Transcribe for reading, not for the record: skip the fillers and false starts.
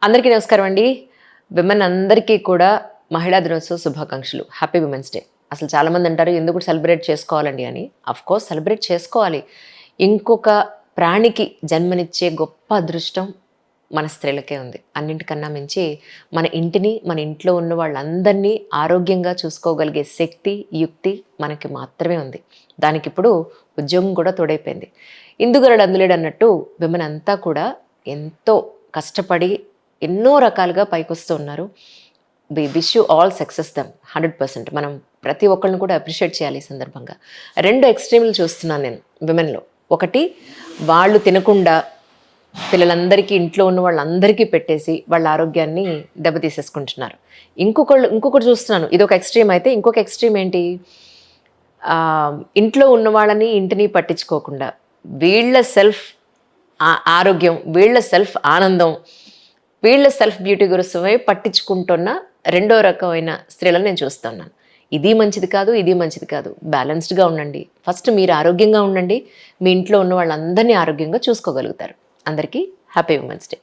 అందరికీ నమస్కారం అండి. విమెన్ అందరికీ కూడా మహిళా దినోత్సవ శుభాకాంక్షలు. Happy women's day. అసలు చాలామంది అంటారు ఎందుకు సెలబ్రేట్ చేసుకోవాలండి అని. ఆఫ్‌కోర్స్ సెలబ్రేట్ చేసుకోవాలి. ఇంకొక ప్రాణికి జన్మనిచ్చే గొప్ప అదృష్టం మన స్త్రీలకే ఉంది. అన్నింటికన్నా మించి మన ఇంటిని, మన ఇంట్లో ఉన్న వాళ్ళందరినీ ఆరోగ్యంగా చూసుకోగలిగే శక్తి, యుక్తి మనకి మాత్రమే ఉంది. దానికిప్పుడు ఉద్యోగం కూడా తోడైపోయింది. ఇందుగలడు అందులేడు అన్నట్టు విమెన్ అంతా కూడా ఎంతో కష్టపడి ఎన్నో రకాలుగా పైకొస్తూ ఉన్నారు. We wish you all success them 100%. మనం ప్రతి ఒక్కళ్ళని కూడా అప్రిషియేట్ చేయాలి ఈ సందర్భంగా. 2 ఎక్స్‌ట్రీమ్‌లు చూస్తున్నాను నేను విమెన్‌లో. ఒకటి వాళ్ళు తినకుండా పిల్లలందరికీ ఇంట్లో ఉన్న వాళ్ళందరికీ పెట్టేసి వాళ్ళ ఆరోగ్యాన్ని దెబ్బతీసేసుకుంటున్నారు. ఇంకొకటి చూస్తున్నాను. ఇదొక ఎక్స్‌ట్రీమ్ అయితే ఇంకొక ఎక్స్‌ట్రీమ్ ఏంటి? ఇంట్లో ఉన్న వాళ్ళని, ఇంటిని పట్టించుకోకుండా వీళ్ళ సెల్ఫ్ ఆరోగ్యం, వీళ్ళ సెల్ఫ్ ఆనందం, వీళ్ళ సెల్ఫ్ బ్యూటీ కోసమే పట్టించుకుంటున్న రెండో రకమైన స్త్రీలను నేను చూస్తున్నాను. ఇది మంచిది కాదు, ఇది మంచిది కాదు. బ్యాలెన్స్డ్‌గా ఉండండి. ఫస్ట్ మీరు ఆరోగ్యంగా ఉండండి. మీ ఇంట్లో ఉన్న వాళ్ళందరినీ ఆరోగ్యంగా చూసుకోగలుగుతారు. అందరికీ హ్యాపీ ఉమెన్స్ డే.